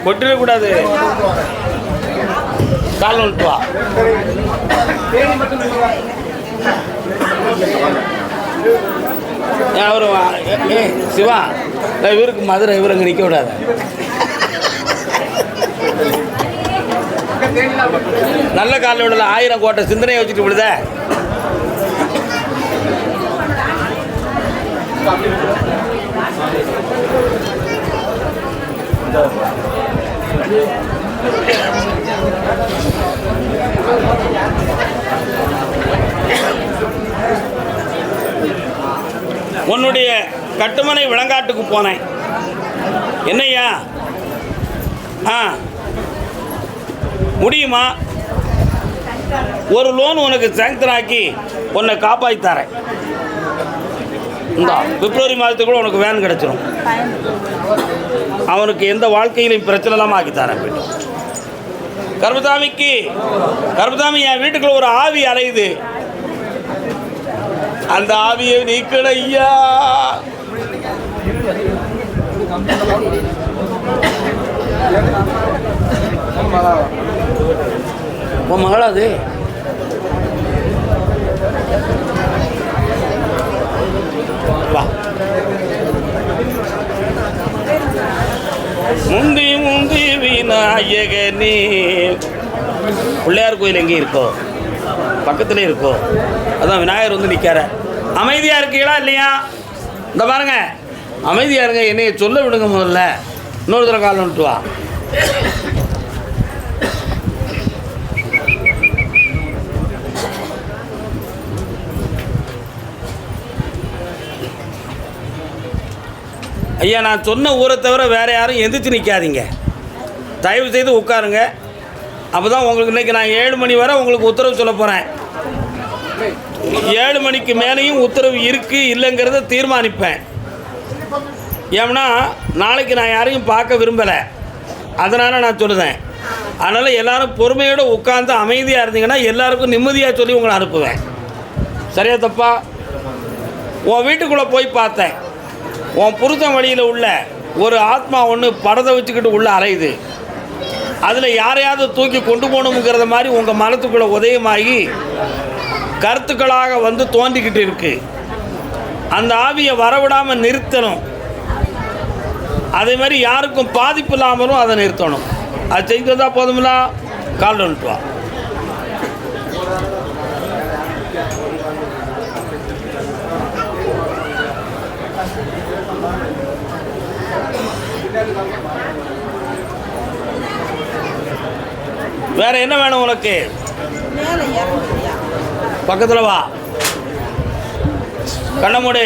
கொட்டிடக்கூடாது. கால் வந்துட்டு வா. அவரு சிவா இவருக்கு மதுரை, இவரு அங்கே நிற்க விடாது. நல்ல காலில் விடல, 1000 கோட்டை சிந்தனையை வச்சுட்டு விடுத. உன்னுடைய கட்டுமனை விளங்காட்டுக்கு போனேன். என்னையா? முடியுமா? ஒரு லோன் உனக்கு சேங்க்ஷன் ஆக்கி உன்னை காப்பாற்றி தரேன். இந்த பிப்ரவரி மாதத்துக்குள்ள உனக்கு வேன் கிடச்சிடும். அவனுக்கு எந்த வாழ்க்கையிலையும் பிரச்சனை இல்லாமல் ஆக்கி தரேன். கர்மசாமிக்கு கர்மசாமி என் வீட்டுக்குள்ள ஒரு ஆவி அலையுது. அந்த ஆவியை நீக்கட ஐயா. உன் மகளா அது? வா. முந்தி முந்தி விநாயகனே. பிள்ளையார் கோயில் எங்கே இருக்கோ பக்கத்துல இருக்கோ அதான் விநாயகர் வந்து நிற்கார. அமைதியாக இருக்கீங்களா இல்லையா? இந்த பாருங்க, அமைதியாக இருங்க. என்னைய சொல்ல விடுங்க. முதல்ல இன்னொரு தடவை கால் வந்துட்டு வா. ஐயா, நான் சொன்ன ஊரை தவிர வேறு யாரும் எந்திரிச்சு நிற்காதீங்க. தயவு செய்து உட்காருங்க. அப்போ தான் உங்களுக்கு இன்றைக்கி நான் 7 மணி வரை உங்களுக்கு உத்தரவு சொல்ல போகிறேன். 7 மணிக்கு மேலேயும் உத்தரவு இருக்குது இல்லைங்கிறத தீர்மானிப்பேன். ஏன்னா நாளைக்கு நான் யாரையும் பார்க்க விரும்பலை, அதனால் நான் சொல்லுதேன். அதனால் எல்லோரும் பொறுமையோடு உட்காந்து அமைதியாக இருந்தீங்கன்னா எல்லாருக்கும் நிம்மதியாக சொல்லி உங்களை அனுப்புவேன். சரியா தப்பா? உன் வீட்டுக்குள்ளே போய் பார்த்தேன். உன் புருஷன் வழியில் உள்ள ஒரு ஆத்மா ஒன்று படத்தை வச்சுக்கிட்டு உள்ளே அலையுது. அதில் யாரையாவது தூக்கி கொண்டு போகணுங்கிறத மாதிரி உங்கள் மனத்துக்குள்ளே உதயமாகி கருத்துக்களாக வந்து தோன்றிக்கிட்டு இருக்கு. அந்த ஆவியை வரவிடாமல் நிறுத்தணும். அதே மாதிரி யாருக்கும் பாதிப்பு இல்லாமலும் அதை நிறுத்தணும். அது செஞ்சதா போதுங்களா? கால் வந்துட்டு வா. வேற என்ன வேணும் உனக்கு? பக்கத்தில் வா. கண்ண மூடு.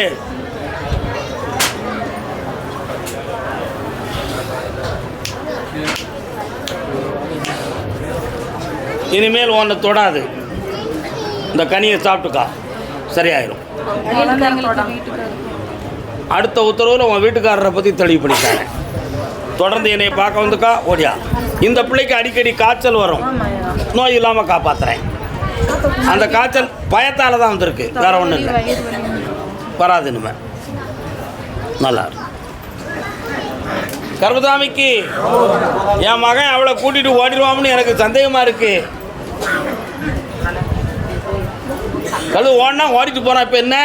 இனிமேல் ஒன்றை தொடாது. இந்த கனியை சாப்பிட்டுக்கா, சரியாயிரும். அடுத்த உத்தரவில் உன் வீட்டுக்காரரை பற்றி தெளிவு பண்ணிட்டாங்க. தொடர்ந்து என்னை பார்க்க வந்துக்கா, ஓடியா. இந்த பிள்ளைக்கு அடிக்கடி காய்ச்சல் வரும், நோய் இல்லாமல் காப்பாற்றுறேன். அந்த காய்ச்சல் பயத்தால் தான் வந்திருக்கு, வேற ஒன்றும் இல்லை. வராது இனிமே. நல்லா கர்மசாமிக்கு என் மகன் அவளை கூட்டிகிட்டு ஓடிடுவான்னு எனக்கு சந்தேகமாக இருக்கு. கழுவு ஓடனா ஓடிட்டு போகிறான். இப்போ என்ன?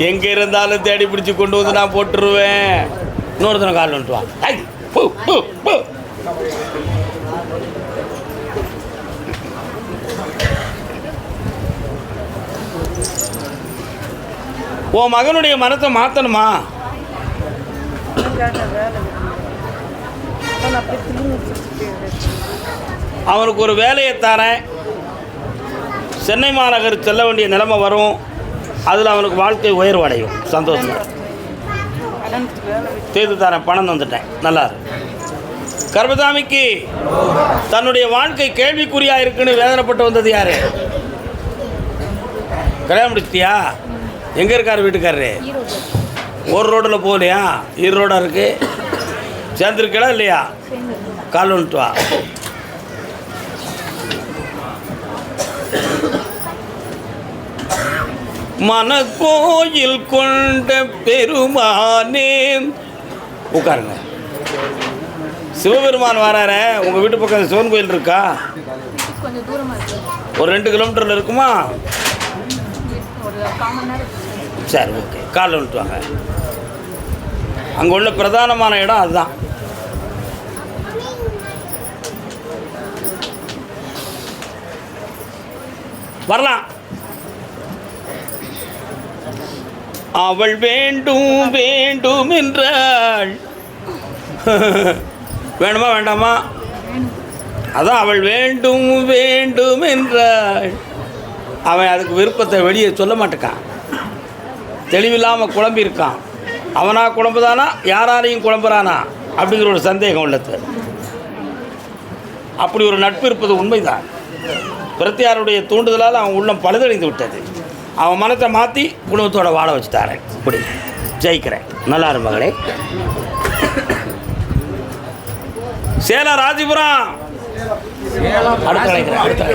எங்கே இருந்தாலும் தேடி பிடிச்சி கொண்டு வந்து நான் போட்டுருவேன். இன்னொருத்தனை கால் வந்துட்டு வா. உன் மகனுடைய மனத்தை மாற்றணுமா? அவனுக்கு ஒரு வேலையை தரேன். சென்னை மாநகர் செல்ல வேண்டிய நிலைமை வரும். அதில் அவனுக்கு வாழ்க்கை உயர்வடையும். சந்தோஷம். தேர்ந்து தரேன், பணம் வந்துட்டேன். நல்லா கர்மசாமிக்கு தன்னுடைய வாழ்க்கை கேள்விக்குறியாக இருக்குன்னு வேதனைப்பட்டு வந்தது யாரு? கல்யாணம் முடிச்சிட்டியா? எங்கே இருக்கார் வீட்டுக்காரரு? ஒரு ரோட்டில் போகலையா? ஈரோடாக இருக்கு. சேர்ந்துருக்கா இல்லையா? கால் வந்துட்டு வா. மனக்கோயில் கொண்ட பெருமானே உட்காருங்க. சிவபெருமான் வராரு. உங்கள் வீட்டு பக்கம் சிவன் கோயில் இருக்கா? கொஞ்சம் தூரமாக இருக்குது. ஒரு 2 கிலோமீட்டரில் இருக்குமா? ஒரு 1/4 மணி நேரம். சரி, ஓகே. காலைல வந்துட்டு வாங்க. அங்கே உள்ள பிரதானமான இடம் அதுதான். வரலாம். அவள் வேண்டும் வேண்டும் என்றாள். வேணுமா வேண்டாமா? அதான் அவள் வேண்டும் வேண்டும் என்றாள். அவன் அதுக்கு விருப்பத்தை வெளியே சொல்ல மாட்டேக்கான். தெளிவில்லாமல் குழம்பியிருக்கான். அவனா குழம்புதானா, யாராலையும் குழம்புறானா அப்படிங்கிற ஒரு சந்தேகம் உள்ளது. அப்படி ஒரு நட்பு இருப்பது உண்மைதான். பிரத்தியாருடைய தூண்டுதலால் அவன் உள்ளம் பழுதடைந்து விட்டது. அவன் மனத்தை மாற்றி குடும்பத்தோட வாழ வச்சுட்டாரேன். இப்படி ஜெயிக்கிறேன். நல்லா இரு மகளே. சேலம் ராசிபுரம். அடுத்த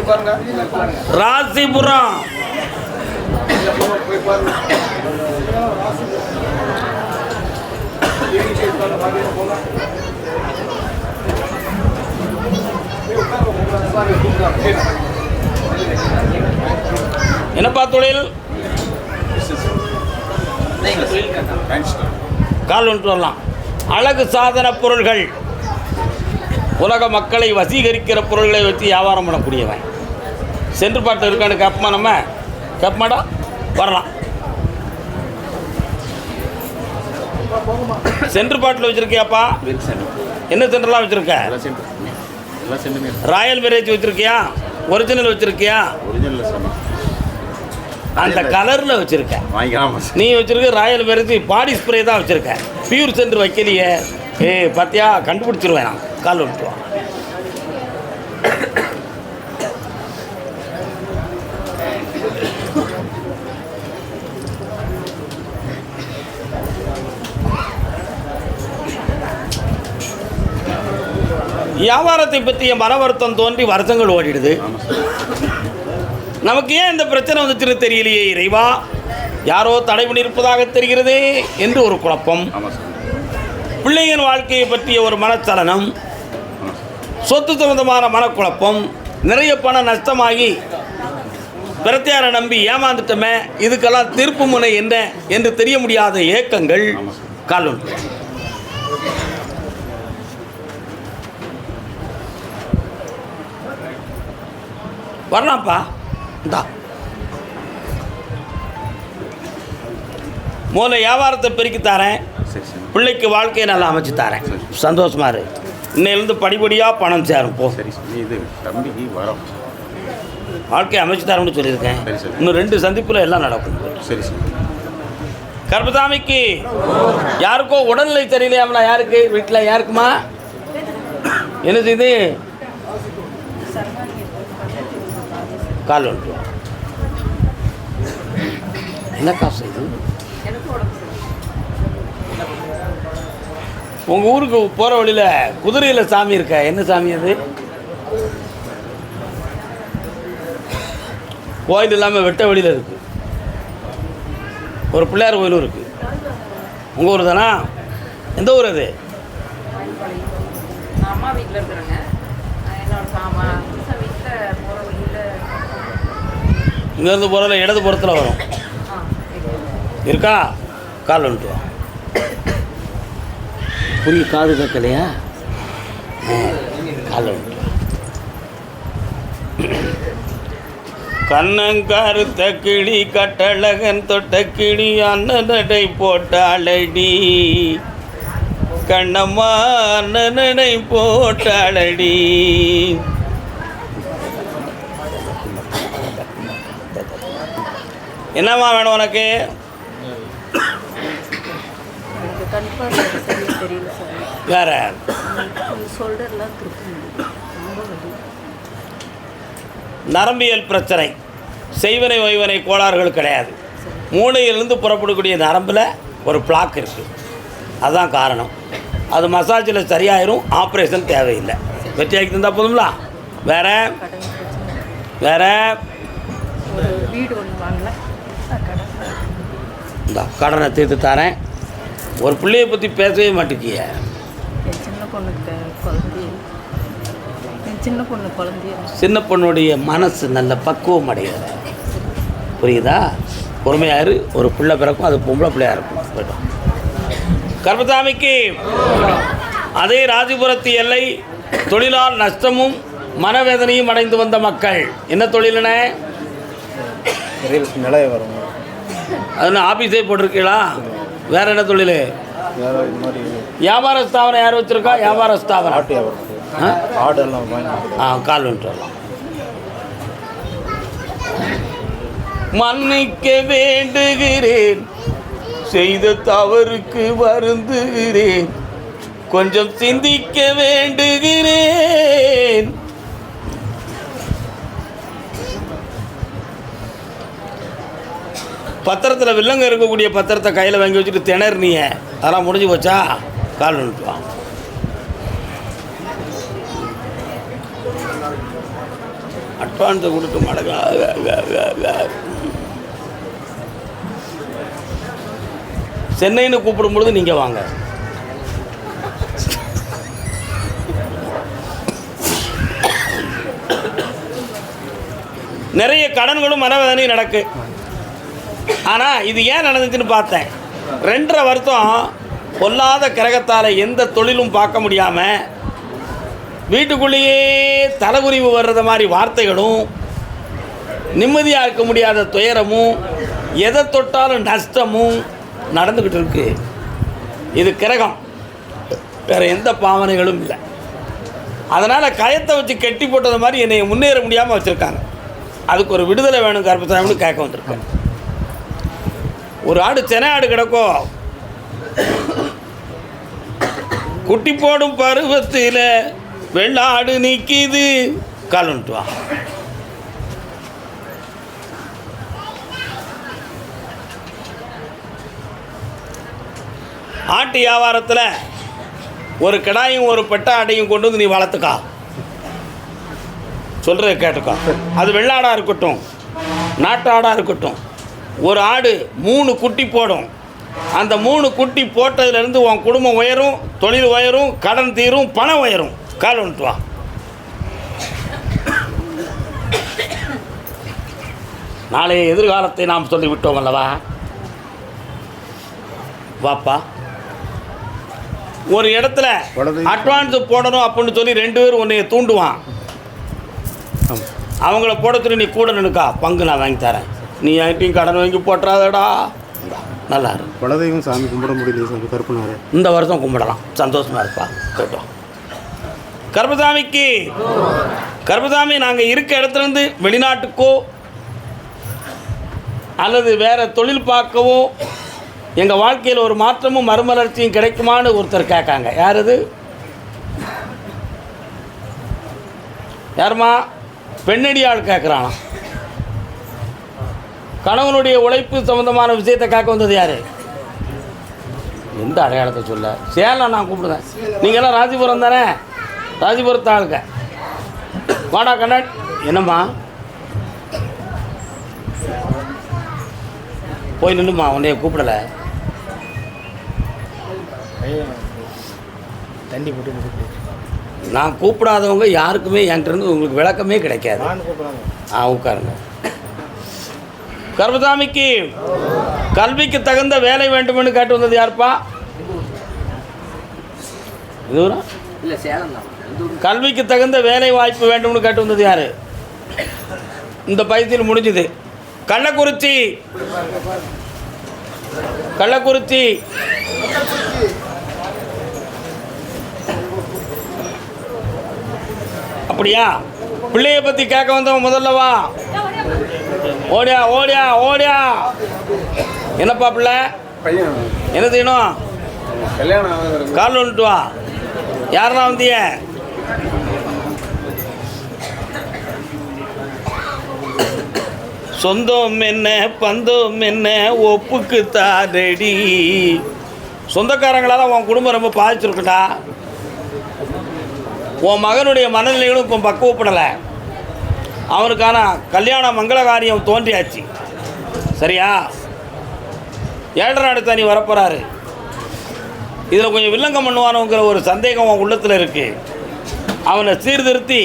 ராசிபுரம். என்னப்பா தொழில்? கால் வந்துட்டு வரலாம். அழகு சாதன பொருள்கள், உலக மக்களை வசீகரிக்கிற பொருள்களை வச்சு வியாபாரம் பண்ணக்கூடியவன். சென்று பாட்டு இருக்கான்னு கேப்பமா? நம்ம கேப்பமாடா வரலாம். சென்று பாட்டில் வச்சுருக்கியாப்பா? என்ன சென்டர்லாம் வச்சுருக்க? ராயல் வெரைட்டி வச்சுருக்கியா? ஒரிஜினல் வச்சுருக்கியா? அந்த கலரில் வச்சுருக்க. நீ வச்சுருக்க ராயல் வெரைட்டி பாடி ஸ்ப்ரே தான் வச்சுருக்க. பியூர் சென்டர் வைக்கலையே. பார்த்தியா, கண்டுபிடிச்சிருவேன் நான். கால் விட்டுருவான். வியாபாரத்தை பற்றிய மன வருத்தம் தோன்றி வருஷங்கள் ஓடிடுது. நமக்கு ஏன் இந்த பிரச்சனை வந்துச்சுன்னு தெரியலையே இறைவா, யாரோ தடை பண்ணியிருப்பதாக தெரிகிறது என்று ஒரு குழப்பம். பிள்ளையின் வாழ்க்கையை பற்றிய ஒரு மனச்சலனம், சொத்து சம்பந்தமான மனக்குழப்பம், நிறைய பணம் நஷ்டமாகி பிரத்தியாரை நம்பி ஏமாந்துட்டோமே, இதுக்கெல்லாம் தீர்ப்பு முனை என்ன என்று தெரிய முடியாத ஏக்கங்கள். காலம் வரலாம்ப்பா. இந்தா மூல வியாபாரத்தை பெருக்கி தரேன், பிள்ளைக்கு வாழ்க்கையை நல்லா அமைச்சு தரேன். சந்தோஷமா இரு. இன்னையிலேருந்து படிப்படியாக பணம் சேரும். போ. வாழ்க்கையை அமைச்சு தரேன்னு சொல்லியிருக்கேன். இன்னும் 2 சந்திப்பில் எல்லாம் நடக்கும். சரி சார். கர்பசாமிக்கு யாருக்கோ உடல்நிலை தெரியலையாமலா? யாருக்கு? வீட்டில் யாருக்குமா? என்ன செய்து? கால் வந்துட்டு என்ன காசு இது? உங்கள் ஊருக்கு போகிற வழியில் குதிரையில் சாமி இருக்க. என்ன சாமி அது? கோயில் இல்லாமல் வெட்ட வழியில் இருக்குது. ஒரு பிள்ளையார் கோயிலும் இருக்குது. உங்கள் ஊர் தானா? எந்த ஊர் அது? அம்மா வீட்டில் இருக்கிறேங்க. இங்கேருந்து போகிறதுல இடது புறத்தில் வரும். இருக்கா? கால் வந்துட்டு வா. புரிய காது கேட்கலையா? கால் வந்துட்டு வா. கண்ணங்கருத்த கிளி கட்டழகன் தொட்ட கிளி அண்ணனடை போட்டாளடி, கண்ணம்மா அண்ணனடை போட்டாளடி. என்னம்மா வேணும் உனக்கு? வேற நரம்பியல் பிரச்சனை, செய்வனை ஓய்வனை கோளாறுகள் கிடையாது. மூளையிலிருந்து புறப்படக்கூடிய நரம்பில் ஒரு பிளாக் இருக்குது. அதுதான் காரணம். அது மசாஜில் சரியாயிரும். ஆப்ரேஷன் தேவையில்லை. வெற்றியாக்கி தந்தால் போதுங்களா? வேற வேற வீடு ஒன்று வாங்கல. இந்த கடனை தீர்த்து தரேன். ஒரு பிள்ளையை பற்றி பேசவே மாட்டேங்கிய. என் சின்ன பொண்ணுக்கு குழந்தைய என் சின்ன பொண்ணு குழந்தைய சின்ன பொண்ணுடைய மனசு நல்ல பக்குவம் அடையாது. புரியுதா? பொறுமையாரு, ஒரு பிள்ளை பிறக்கும், அது பொம்பளை பிள்ளையாக இருக்கும். போய்ட்டோம். கர்மசாமிக்கு அதே ராஜபுரத்து எல்லை தொழிலால் நஷ்டமும் மனவேதனையும் அடைந்து வந்த மக்கள். என்ன தொழிலுன? நிலைய வரும். அதுன்னு ஆஃபீஸே போட்டிருக்கீங்களா? வேறு என்ன தொழில்? வியாபார ஸ்தாபனம் யார் வச்சுருக்கா? வியாபார ஸ்தாபனம் கால் வந்துட்டு வரலாம். மன்னிக்க வேண்டுகிறேன், செய்த தவறுக்கு வருந்துகிறேன், கொஞ்சம் சிந்திக்க வேண்டுகிறேன். பத்திரத்தில் வில்லங்க இருக்கக்கூடிய பத்திரத்தை கையில் வாங்கி வச்சுட்டு திணறினிய, அதெல்லாம் முடிஞ்சு போச்சா? கால் நின்றுவான். அட்வான்ஸை கொடுத்து மடங்கா சென்னைன்னு கூப்பிடும் பொழுது நீங்கள் வாங்க. நிறைய கடன்களும் மனவேதனையும் நடக்கு. ஆனால் இது ஏன் நடந்துச்சுன்னு பார்த்தேன். 2.5 வருஷம் பொல்லாத கிரகத்தால் எந்த தொழிலும் பார்க்க முடியாமல் வீட்டுக்குள்ளேயே தலைகுறிவு வர்றது மாதிரி வார்த்தைகளும், நிம்மதியாக இருக்க முடியாத துயரமும், எதை தொட்டாலும் நஷ்டமும் நடந்துக்கிட்டு இருக்கு. இது கிரகம், வேறு எந்த பாவனைகளும் இல்லை. அதனால் கயத்தை வச்சு கெட்டி போட்டது மாதிரி என்னை முன்னேற முடியாமல் வச்சுருக்காங்க. அதுக்கு ஒரு விடுதலை வேணும் கருப்பசாமின்னு கேட்க வந்திருக்கேன். ஒரு ஆடு சென்னை ஆடு கிடக்கும், குட்டி போடும் பருவத்தில் வெள்ளாடு நிற்கிது. கால் வந்துட்டு வா. ஆட்டு வியாபாரத்தில் ஒரு கிடாயும் ஒரு பெட்டை ஆட்டையும் கொண்டு வந்து நீ வளர்த்துக்கா. சொல்கிறத கேட்டுக்கா. அது வெள்ளாடாக இருக்கட்டும், நாட்டு ஆடாக இருக்கட்டும். ஒரு ஆடு 3 குட்டி போடும். அந்த 3 குட்டி போட்டதுலேருந்து உன் குடும்பம் உயரும், தொழில் உயரும், கடன் தீரும், பணம் உயரும். கால் வந்துட்டு வா. நாளைய எதிர்காலத்தை நாம் சொல்லிவிட்டோம் அல்லவா? வாப்பா. ஒரு இடத்துல அட்வான்ஸ் போடணும் அப்படின்னு சொல்லி 2 பேர் உன்னைய தூண்டுவான். அவங்கள போட சொல்லி நீ கூட நினைக்கா, பங்கு நான் வாங்கி தரேன், நீ என்கிட்டையும் கடன் வாங்கி போட்டுறாதடா. நல்லா இருக்கும். குலதெய்வம் சாமி கும்பிட முடியல கருப்புனாரு. இந்த வருஷம் கும்பிடலாம், சந்தோஷமாக இருப்பா. கேட்டோம். கருப்பசாமிக்கு கருப்பசாமி நாங்கள் இருக்க இடத்துலேருந்து வெளிநாட்டுக்கோ அல்லது வேறு தொழில் பார்க்கவோ எங்கள் வாழ்க்கையில் ஒரு மாற்றமும் மறுமலர்ச்சியும் கிடைக்குமான்னு ஒருத்தர் கேட்காங்க. யார் அது? யாருமா? பெண்ணடியாள் கேட்குறானா? கணவனுடைய உழைப்பு சம்மந்தமான விஷயத்தை கேட்க வந்தது யார்? எந்த அடையாளத்தை சொல்ல? சேலம் நான் கூப்பிடுவேன். நீங்கள்லாம் ராசிபுரம் தானே? ராசிபுரத்து ஆளுங்க. வாடா கண்ணாடி. என்னம்மா? போய் நின்றுமா, உன்னைய கூப்பிடலை. தண்ணி போட்டு நான் கூப்பிடாதவங்க யாருக்குமே என்கிட்ட உங்களுக்கு விளக்கமே கிடைக்காது. உட்காருங்க. கருப்பசாமிக்கு கல்விக்கு தகுந்த வேலை வேண்டும்னு கேட்டு வந்தது யாருப்பா? இல்லை, சேலம் தான். கல்விக்கு தகுந்த வேலை வாய்ப்பு வேண்டும்னு கேட்டு வந்தது யாரு? இந்த பயிற்சியில் முடிஞ்சுது. கள்ளக்குறிச்சி. கள்ளக்குறிச்சி அப்படியா? பிள்ளைய பற்றி கேட்க வந்தவன் முதல்ல வா. ஓடியா ஓடியா ஓடியா. என்னப்பா பிள்ளை? என்ன செய்யணும்? கல்யாணம். கால் வந்துட்டு வா. யாரெல்லாம் வந்திய? சொந்தம் என்ன பந்தம் என்ன ஒப்புக்கு தாரடி. சொந்தக்காரங்களால் உன் குடும்பம் ரொம்ப பாதிச்சிருக்குடா. உன் மகனுடைய மனநிலைகளும் இப்போ பக்குவப்படலை. அவனுக்கான கல்யாண மங்கள காரியம் தோன்றியாச்சு. சரியா? 7 நாடு தனி வரப்போகிறாரு. இதில் கொஞ்சம் வில்லங்கம் பண்ணுவானுங்கிற ஒரு சந்தேகம் அவன் உள்ளத்தில் இருக்குது. அவனை சீர்திருத்தி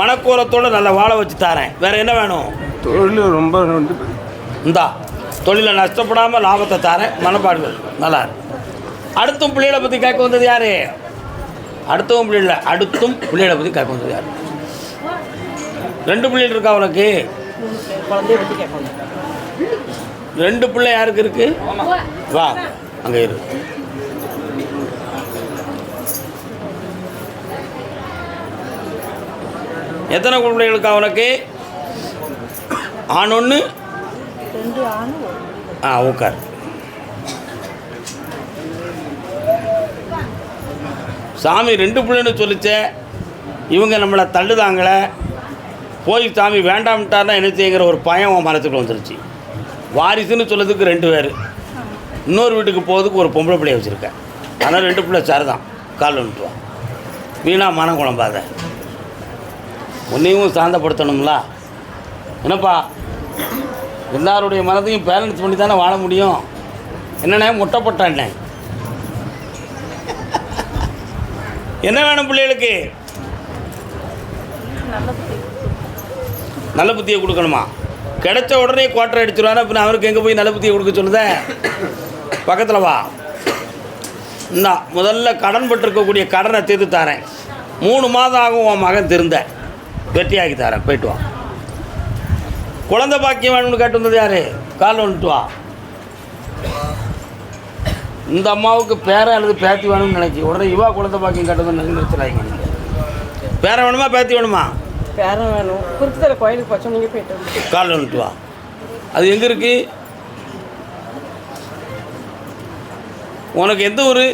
மனக்கோலத்தோடு நல்லா வாழ வச்சு தாரேன். வேறு என்ன வேணும்? தொழில் ரொம்ப இந்தா தொழிலை நஷ்டப்படாமல் லாபத்தை தாரேன். மனப்பாடுகள் நல்லா இருக்கு. அடுத்தும் பிள்ளைகளை பற்றி கேட்க வந்தது யார்? அடுத்தும் பிள்ளைகளை பற்றி கேட்க வந்தது யார்? 2 பிள்ளைகள் இருக்கா அவனுக்கு? குழந்தைய பற்றி கேட்கணும். 2 பிள்ளை யாருக்கு இருக்கு? வா அங்கே இருக்கு. எத்தனை பிள்ளைகளுக்கு அவனுக்கு? ஆண் 1 2 ஆண். உட்கார். சாமி 2 பிள்ளைன்னு சொல்லிச்சே, இவங்க நம்மளை தள்ளுதாங்களே, போய் சாமி வேண்டாம்ட்டார்னா என்ன செய்யுங்கிற ஒரு பயம் அவன் மனசுக்கு வந்துருச்சு. வாரிசுன்னு சொல்லதுக்கு 2 பேர், இன்னொரு வீட்டுக்கு போகிறதுக்கு ஒரு பொம்பளை பிள்ளைய வச்சுருக்கேன். ஆனால் 2 பிள்ளை சார் தான். கால் வந்துட்டுவான். வீணா மனம் குழம்பாத, உன்னையும் சாந்தப்படுத்தணும்ல. என்னப்பா, எல்லாருடைய மனதையும் பேலன்ஸ் பண்ணி தானே வாழ முடியும். என்னண்ணே முட்டைப்பட்டாண்ணே, என்ன வேணும் பிள்ளைகளுக்கு? நல்ல புத்தியை கொடுக்கணுமா? கிடைச்ச உடனே குவார்டர் அடிச்சுருவானா, பின்ன அவருக்கு எங்கே போய் நல்ல புத்தியை கொடுக்க சொல்லுத? பக்கத்தில் வா. இந்தா முதல்ல கடன் பட்டிருக்கக்கூடிய கடனை தீர்த்து தரேன். 3 மாதம் ஆகும் உன் மகன் திருந்த, வெற்றியாக்கி தரேன். போயிட்டு வா. குழந்தை பாக்கியம் வேணும்னு கேட்டு வந்தது யார்? கால் வந்துட்டு வா. இந்த அம்மாவுக்கு பேரன் அல்லது பேத்தி வேணும்னு நினைச்சி உடனே இவா குழந்தை பாக்கியம் கேட்டது நிறுத்துறாங்க. பேரன் வேணுமா பேத்தி வேணுமா? பேரன் வேணும். குறிப்பிட்ட கோயிலுக்கு போச்சோம், நீங்கள் போயிட்டு கால் வந்துட்டு வா. அது எங்கே இருக்குது? உனக்கு எந்த ஊர்?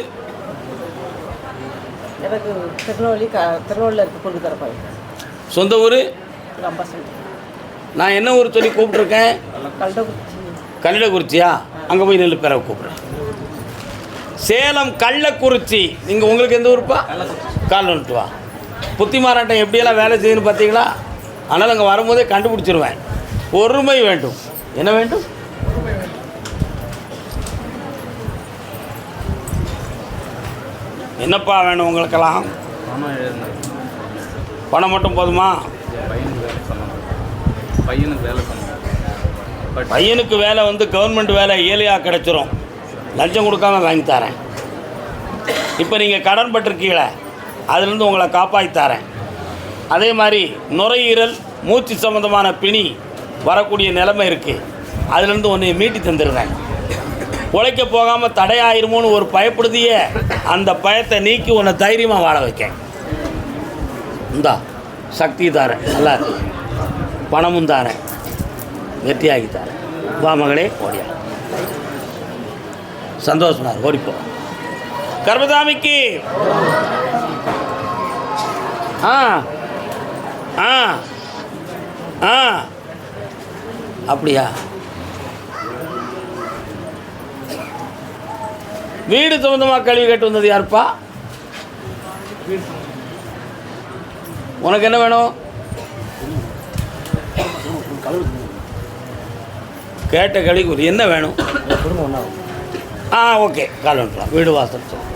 எனக்கு திருநெல்வேலியில் இருக்க கொண்டு தரப்பாய். சொந்த ஊர்? அம்பாசன். நான் என்ன ஊர் சொல்லி கூப்பிட்ருக்கேன்? கள்ளக்குறிச்சியா? அங்கே போய் நெல் பேரை கூப்பிட்றேன். சேலம் கள்ளக்குறிச்சி. நீங்கள் உங்களுக்கு எந்த ஊருப்பா? கால் வந்துட்டு வா. புத்தி மாறாட்டம் எப்படியெல்லாம் வேலை செய்யணும்னு பார்த்தீங்களா? அதனால் அங்கே வரும்போதே கண்டுபிடிச்சிருவேன். பொறுமை வேண்டும். என்ன வேண்டும்? என்னப்பா வேணும் உங்களுக்கெல்லாம்? பணம் மட்டும் போதுமா? பையனுக்கு வேலை வந்து கவர்மெண்ட் வேலை ஏழையாக கிடச்சிரும். லஞ்சம் கொடுக்காம வாங்கி தரேன். இப்போ நீங்கள் கடன் பட்டிருக்கீங்களே, அதுலேருந்து உங்களை காப்பாற்றி தரேன். அதே மாதிரி நுரையீரல் மூச்சு சம்மந்தமான பிணி வரக்கூடிய நிலைமை இருக்குது, அதுலேருந்து உன்னை மீட்டி தந்துடுறேன். உழைக்க போகாமல் தடையாயிருமோன்னு ஒரு பயப்படுதிய அந்த பயத்தை நீக்கி உன்னை தைரியமாக வாழ வைக்க. இந்தா சக்தி தாரேன், நல்லா இருக்கு. பணமும் தாரேன், வெற்றியாகி தாரேன். வா மகளே, ஓடியா. சந்தோஷமா ஓடிப்போ. கர்மதாமிக்கு ஆ ஆ ஆ அப்படியா? வீடு சம்பந்தமாக கேள்வி கேட்டு வந்தது யாருப்பா? உனக்கு என்ன வேணும்? கேட்ட கேள்விக்கு என்ன வேணும்? ஓகே, கால் வந்துடலாம். வீடு வாசல் சொல்.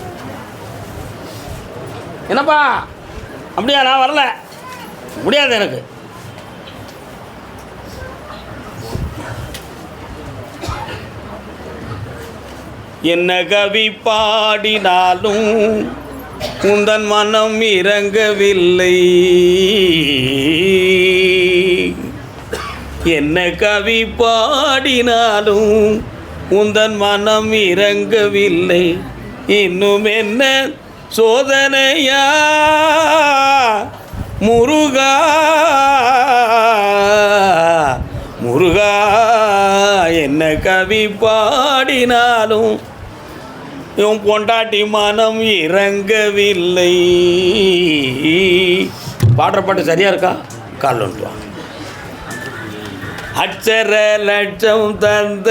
என்னப்பா அப்படியா? நான் வரல, முடியாது எனக்கு. என்ன கவி பாடினாலும் உந்தன் மனம் இறங்கவில்லை. என்ன கவி பாடினாலும் உந்தன் மனம் இறங்கவில்லை. இன்னும் என்ன சோதனையா முருகா முருகா, என்ன கவி பாடினாலும் இவன் பொண்டாட்டி மனம் இறங்கவில்லை. பாடுற பாட்டு சரியா இருக்கா? கால் வந்துட்டு வா. அச்சர லட்சம் தந்த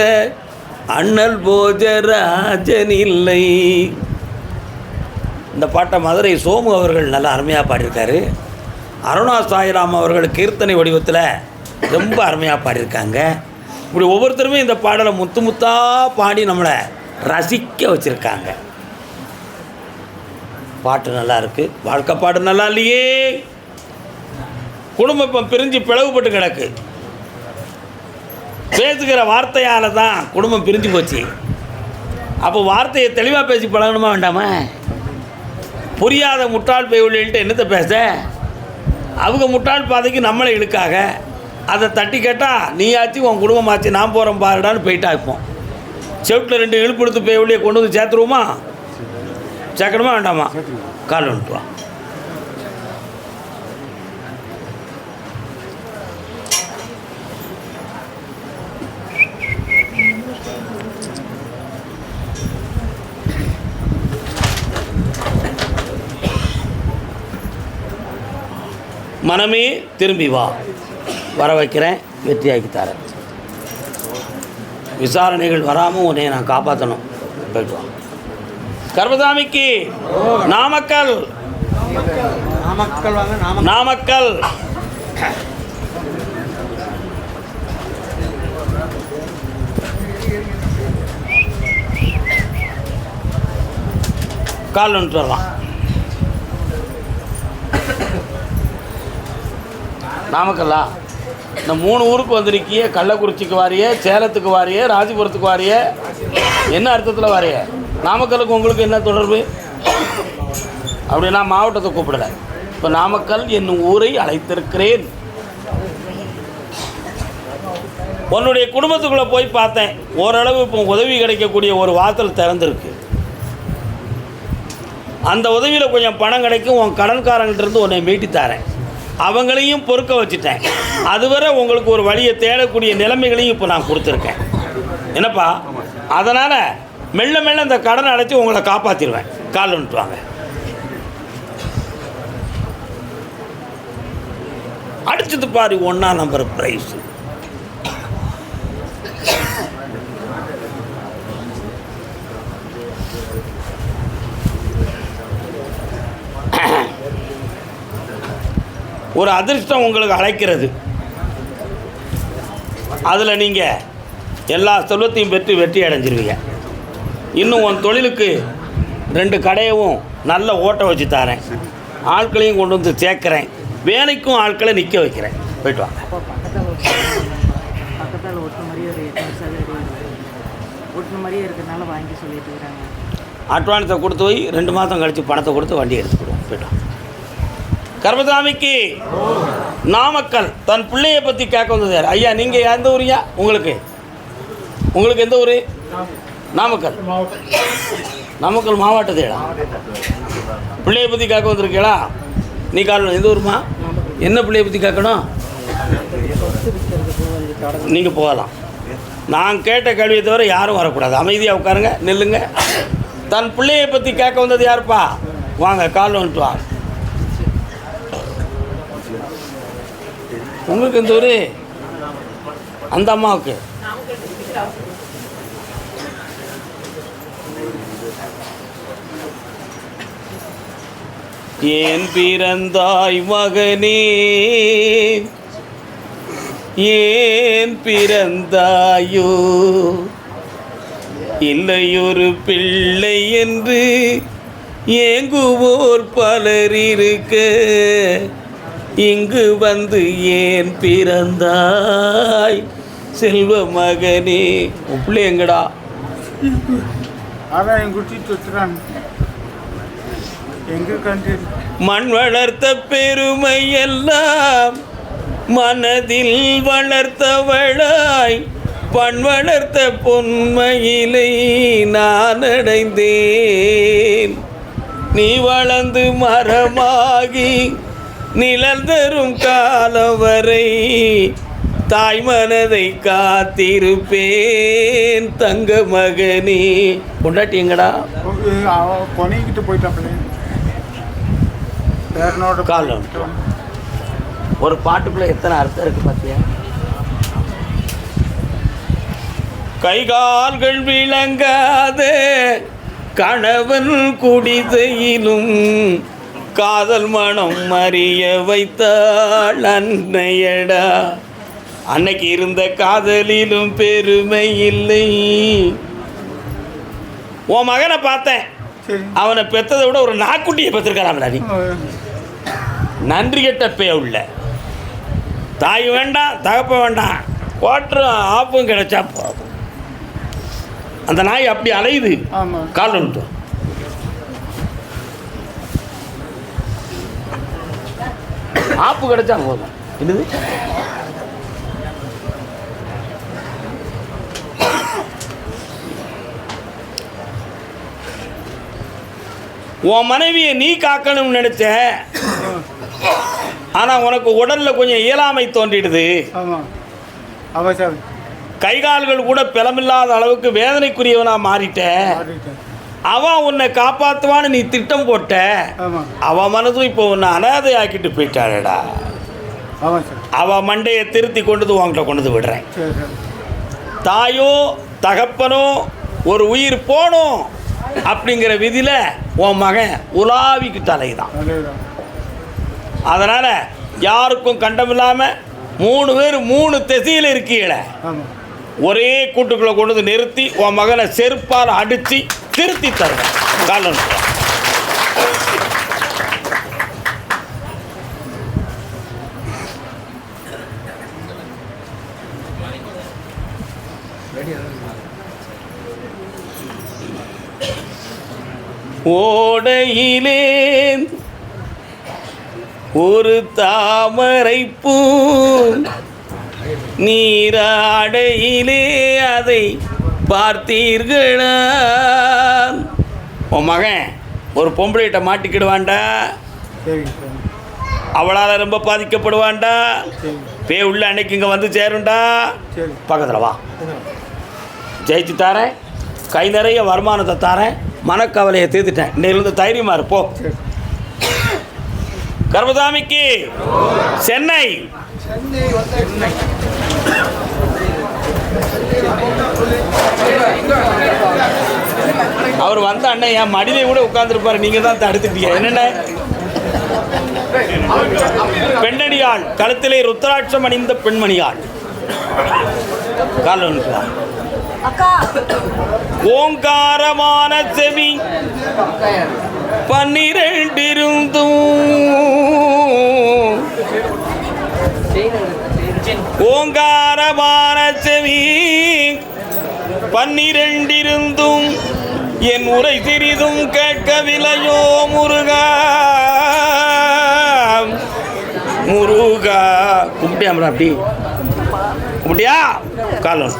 அண்ணல் போஜராஜன் இல்லை. இந்த பாட்டை மதுரை சோமு அவர்கள் நல்லா அருமையாக பாடியிருக்காரு. அருணா சாய்ராம் அவர்கள் கீர்த்தனை வடிவத்தில் ரொம்ப அருமையாக பாடியிருக்காங்க. இப்படி ஒவ்வொருத்தருமே இந்த பாடலை முத்து முத்தாக பாடி நம்மளை ரசிக்க வச்சுருக்காங்க. பாட்டு நல்லா இருக்குது, வாழ்க்கை பாட்டு நல்லா இல்லையே. குடும்பம் இப்போ பிரிஞ்சு பிளவுபட்டு கிடக்கு. பேசுகிற வார்த்தையால் தான் குடும்பம் பிரிஞ்சு போச்சு. அப்போ வார்த்தையை தெளிவாக பேசி பழகணுமா வேண்டாமா? புரியாத முட்டாள் பயவுள்ளிட்டு என்னத்தை பேச? அவங்க முட்டாள் பாதைக்கு நம்மளை இழுக்காக. அதை தட்டி கேட்டால் நீயாச்சு உன் குடும்பமாச்சு நான் போகிறேன் பாருடான்னு போயிட்டா. இப்போ செவிட்டில் 2 இழுப்பு எடுத்து பயவுள்ளியை கொண்டு வந்து சேர்த்துருவோமா? சேர்க்கணுமா வேண்டாமா? கால் வந்துட்டு வா. மனமே திரும்பி வா, வர வைக்கிறேன், வெற்றியாக்கி தரேன். விசாரணைகள் வராமல் உன்னை நான் காப்பாற்றணும். போயிட்டு வா. கர்மசாமிக்கு நாமக்கல், நாமக்கல் வாங்க. நாமக்கல். கால் வந்துட்டு வரலாம். நாமக்கல்லா? இந்த 3 ஊருக்கு வந்திருக்கிய. கள்ளக்குறிச்சிக்கு வாரிய, சேலத்துக்கு வாரிய, ராசிபுரத்துக்கு வாரிய. என்ன அர்த்தத்தில் வாரிய? நாமக்கலுக்கு உங்களுக்கு என்ன தொடர்பு? அப்படின்னா மாவட்டத்தை கூப்பிடலை. இப்போ நாமக்கல் என்னும் ஊரை அழைத்திருக்கிறேன். உன்னுடைய குடும்பத்துக்குள்ளே போய் பார்த்தேன். ஓரளவு இப்போ உதவி கிடைக்கக்கூடிய ஒரு வாசல் திறந்துருக்கு. அந்த உதவியில் கொஞ்சம் பணம் கிடைக்கும். உன் கடன்காரங்கிட்டேருந்து உன்னை மீட்டி தரேன். அவங்களையும் பொறுக்க வச்சுட்டேன். அதுவரை உங்களுக்கு ஒரு வழியை தேடக்கூடிய நிலைமைகளையும் இப்போ நான் கொடுத்துருக்கேன். என்னப்பா? அதனால் மெல்ல மெல்ல இந்த கடனை அடைச்சி உங்களை காப்பாற்றிடுவேன். கால் வந்துட்டு வாங்க. அடிச்சது பாரு 1ஆம் நம்பர் ப்ரைஸ். ஒரு அதிர்ஷ்டம் உங்களுக்கு அழைக்கிறது. அதில் நீங்கள் எல்லா செல்வத்தையும் பெற்று வெற்றி அடைஞ்சிருவீங்க. இன்னும் உன் தொழிலுக்கு 2 கடையவும் நல்ல ஓட்ட வச்சு தரேன். ஆட்களையும் கொண்டு வந்து சேர்க்குறேன். வேலைக்கும் ஆட்களை நிற்க வைக்கிறேன். போய்ட்டு வாங்க. பக்கத்தால் ஓட்டுன மாதிரி ஒரு 8 சேலரி ஓட்டுன மாதிரியே இருக்கிறதுனால வாங்கி சொல்லிட்டு இருக்காங்க. அட்வான்ஸை கொடுத்து போய் 2 மாதம் கழித்து பணத்தை கொடுத்து வண்டி எடுத்துக்கிடுவோம். போய்ட்டு வாங்க. கர்மசாமிக்கு நாமக்கல். தன் பிள்ளையை பற்றி கேட்க வந்தது யார்? ஐயா நீங்கள் எந்த ஊரியா? உங்களுக்கு எந்த ஊர்? நாமக்கல். நாமக்கல் மாவட்டத்தேடா. பிள்ளையை பற்றி கேட்க வந்திருக்கீங்களா? நீ காரணம் எந்த ஊருமா? என்ன பிள்ளையை பற்றி கேட்கணும்? நீங்கள் போகலாம். நான் கேட்ட கேள்வியை தவிர யாரும் வரக்கூடாது. அமைதியாக உட்காருங்க, நில்லுங்க. தன் பிள்ளையை பற்றி கேட்க வந்தது யாருப்பா? வாங்க, கால் வந்துட்டு வாங்க. உங்களுக்கு எந்த ஊர்? அந்த அம்மாவுக்கு ஏன் பிறந்தாய் மகனே, ஏன் பிறந்தாயோ, இல்லையொரு பிள்ளை என்று ஏங்குவோர் பலர் இருக்க, இங்கு வந்து ஏன் பிறந்தாய் செல்வ மகனே. உன் பிள்ளை எங்கடா? அதான் என் குடிச்சிட்டு வச்சுறான். எங்கே கண்டு மண் வளர்த்த பெருமை எல்லாம் மனதில் வளர்த்தவளாய் பண் வளர்த்த பொன்மையிலை நான் அடைந்தேன். நீ வளர்ந்து மரமாகி நிழல் தரும் காலம் வரை தாய் மனதை காத்திருப்பேன் தங்க மகனே. கொண்டாட்டி எங்கடா? பொனைக்கிட்டு போயிட்டான். கால் ஒரு பாட்டுக்குள்ள எத்தனை அர்த்தம் இருக்கு பார்த்தியா? கை கால்கள் விளங்காத கணவன் குடிசையிலும் காதல் மனம் அறிய வைத்தாள் அன்னையடா. அன்னைக்கு இருந்த காதலிலும் பெருமை இல்லை. உன் மகனை பார்த்தேன். சரி. அவனை பெற்றதை விட ஒரு நாக்குட்டியை பெற்றிருக்காராம்டா நீ. நன்றி கெட்ட பே உள்ள. தாய் வேண்டாம், தகப்ப வேண்டாம், ஓட்டரும் ஆப்பும் கிடைச்சா போதும். அந்த நாய் அப்படி அலையுது. ஆமாம். கால் வந்துட்டோம். ஆப்பு கிடைச்சா போதும். என்னது உன் மனைவியை நீ காக்கணும்னு நினைச்ச, ஆனால் உனக்கு உடலில் கொஞ்சம் இயலாமை தோன்றிடுது. ஆமாம். அவசரம். கை கால்கள் கூட பலமில்லாத அளவுக்கு வேதனைக்குரியவனாக மாறிட்ட. அவன் உன்னை காப்பாற்றுவான்னு நீ திட்டம் போட்ட. ஆமாம். அவன் மனதும் இப்போ உன்னை அனாதை ஆக்கிட்டு போயிட்டாடா. ஆமாம் சார். அவன் மண்டையை திருத்தி கொண்டு உங்கள்கிட்ட கொண்டு விடுறேன். சரி சார். தாயோ தகப்பனோ ஒரு உயிர் போகணும் அப்படிங்கிற விதியில் உன் மகன் உலாவிக்கு தலைதான். அதேதான். அதனால் யாருக்கும் கண்டமில்லாமல் 3 பேர் 3 திசையில் இருக்கீங்கள, ஆமாம். ஒரே கூட்டுக்குள்ளே கொண்டு வந்து நிறுத்தி உன் மகனை செருப்பால் அடித்து திருத்தி தருவேன். காலம் ஓடையிலே ஒரு தாமரை பூ, நீராடையிலே அதை பார்த்தீர்களா? உன் மகன் ஒரு பொம்பளைகிட்ட மாட்டிக்கிடுவான்டா. சரி சார். அவளால் ரொம்ப பாதிக்கப்படுவான்டா. சரி. பே உள்ள அன்னைக்கு இங்கே வந்து சேருண்டா. சரி. பக்கத்தில் வா, ஜெயிச்சு தாரேன், கை நிறைய வருமானத்தை தாரேன், மனக்கவலையை தீர்த்துட்டேன். இன்னையிலிருந்து தைரியமாக இருப்போ. சரி. கர்மசாமிக்கு சென்னை. அவர் வந்த அண்ணன் என் மடியிலே கூட உட்கார்ந்துருப்பாரு. நீங்கள் தான் தடுத்துட்டீங்க. என்னென்ன பெண்ணடியாள், கழுத்திலே ருத்ராட்சம் அணிந்த பெண்மணியாள். காலம் ஓங்காரமான செவி 12 இருந்தும், ஓங்காரமான செவி 12 இருந்தும் என் உரை சிறிதும் கேட்கவில்லையோ முருகா. முருகா கும்பிட்டியாமரா? அப்படி கும்பிட்டியா? காலம்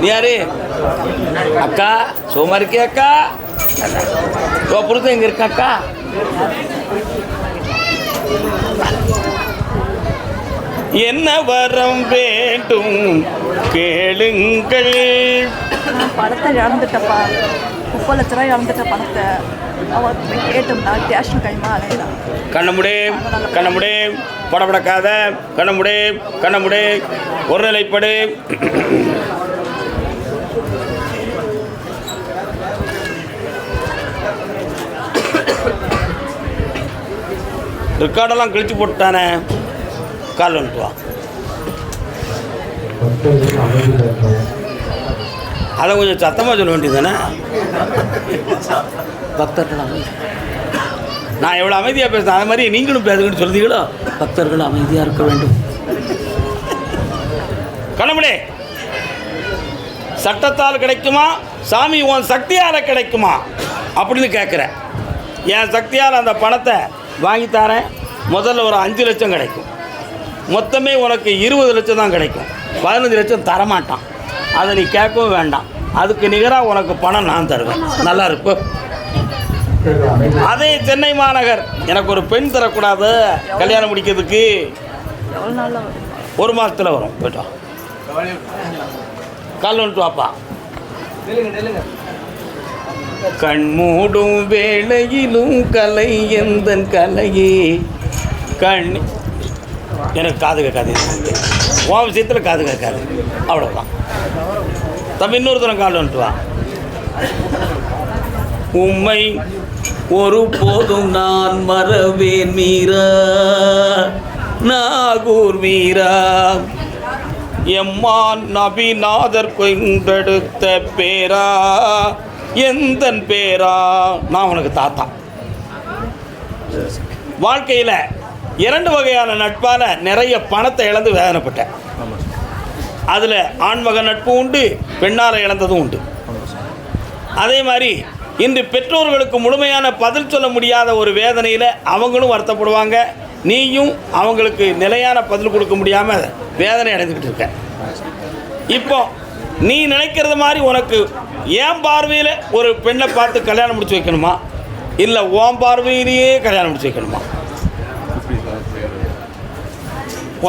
நீ யாரு? அக்கா சோமா இருக்கிய அக்கா? புருஷன் எங்க இருக்க அக்கா? என்ன வரம் வேண்டும் கேளுங்கள். பணத்தை இழந்துட்டப்பா, 30 லட்ச ரூபாய் இழந்துட்ட பணத்தை. அவன் கேட்டோம்னா கேஷ் கைமா அலையலாம். கண்ணமுடே கண்ணமுடே, படப்படக்காத, கண்ணமுடே கண்ணமுடே, ஒரு நிலைப்படு. ரெக்கார்டெல்லாம் கிழிச்சு போட்டானே. கால் வந்துட்டு வா. அதை கொஞ்சம் சத்தமாக சொல்ல வேண்டியது தானே. பக்தர்கள் நான் எவ்வளோ அமைதியாக பேசுகிறேன், அது மாதிரி நீங்களும் பேசுங்கன்னு சொல்லுதீங்களோ. பக்தர்கள் அமைதியாக இருக்க வேண்டும். கணவனே, சட்டத்தால் கிடைக்குமா சாமி உன் சக்தியால் கிடைக்குமா அப்படின்னு கேட்குறேன். என் சக்தியால் அந்த பணத்தை வாங்கித்தாரேன். முதல்ல ஒரு 5 லட்சம் கிடைக்கும். மொத்தமே உனக்கு 20 லட்சம் தான் கிடைக்கும். 15 லட்சம் தரமாட்டான். அதை நீ கேட்கவும் வேண்டாம். அதுக்கு நிகராக உனக்கு பணம் நான் தருவேன். நல்லா இருப்பு. அதே சென்னை மாநகர் எனக்கு ஒரு பெண் தரக்கூடாது கல்யாணம் முடிக்கிறதுக்கு. எவ்வளோ நாளில் வரும்? 1 மாதத்தில் வரும். போய்ட்டோம். கால் வந்துட்டு வாப்பா. கண் மூடும் வேளையிலும் கலை எந்தன் கலையே கண். எனக்கு காது கேட்காது. உன் விஷயத்தில் காது கேட்காது. அவ்வளோதான். தம்பி இன்னொரு தரம் கால் வந்துட்டு வா. உம்மை ஒரு போதும் நான் மறவேன் மீரா, நாகூர் மீரா. எம்மான் நபிநாதர் கொண்டெடுத்த பேரா எந்தன் பேரா நான் உனக்கு தாத்தா. வாழ்க்கையில் 2 வகையான நட்பால் நிறைய பணத்தை இழந்து வேதனைப்பட்டேன். அதில் ஆண்மக நட்பு உண்டு, பெண்ணாரை இழந்ததும் உண்டு. அதே மாதிரி இன்று பெற்றோர்களுக்கு முழுமையான பதில் சொல்ல முடியாத ஒரு வேதனையில் அவங்களும் வருத்தப்படுவாங்க. நீயும் அவங்களுக்கு நிலையான பதில் கொடுக்க முடியாமல் வேதனை அடைந்துக்கிட்டு இருக்க. இப்போ நீ நினைக்கிறது மாதிரி உனக்கு என் பார்வையில் ஒரு பெண்ணை பார்த்து கல்யாணம் முடிச்சு வைக்கணுமா, இல்லை உன் பார்வையிலேயே கல்யாணம் முடிச்சு வைக்கணுமா?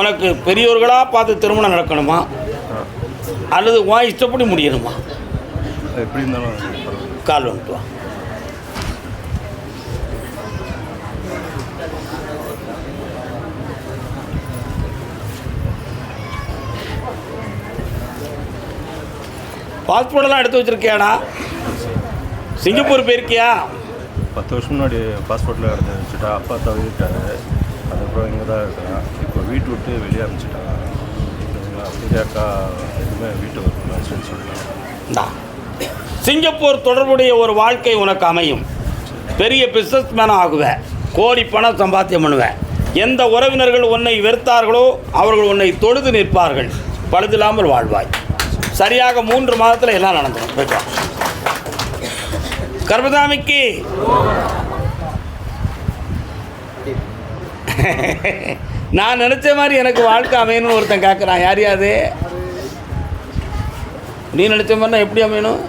உனக்கு பெரியோர்களாக பார்த்து திருமணம் நடக்கணுமா, அல்லது உன் இஷ்டப்படி முடியணுமா? எப்படி இருந்தாலும் கால் வந்துட்டு வா. பாஸ்போர்ட்டெல்லாம் எடுத்து வச்சுருக்கியாடா? சிங்கப்பூர் போயிருக்கியா? 10 வருஷம் முன்னாடி பாஸ்போர்ட்டில் எடுத்து வச்சுட்டா. அப்பா தவிர்த்தாரு. அதுக்கப்புறம் இங்கே தான் இருக்கிறேன். இப்போ வீட்டு விட்டு வெளியே அனுப்பிச்சிட்டாங்க. அக்கா எதுவுமே வீட்டு வரணும்னு சொல்லிட்டாங்க. சிங்கப்பூர் தொடர்புடைய ஒரு வாழ்க்கை உனக்கு அமையும். பெரிய பிஸ்னஸ் மேனாக ஆகுவேன். கோடி பணம் சம்பாத்தியம் பண்ணுவேன். எந்த உறவினர்கள் உன்னை வெறுத்தார்களோ அவர்கள் உன்னை தொழுது நிற்பார்கள். பழுதில்லாமல் வாழ்வாய். சரியாக 3 மாதத்தில் எல்லாம் நடந்துடும். போய்க்கலாம். கர்மசாமிக்கு நான் நினச்ச மாதிரி எனக்கு வாழ்க்கை அமையணும்னு ஒருத்தன் கேட்குறான். யார் யாது? நீ நினச்ச மாதிரி எப்படி அமையணும்?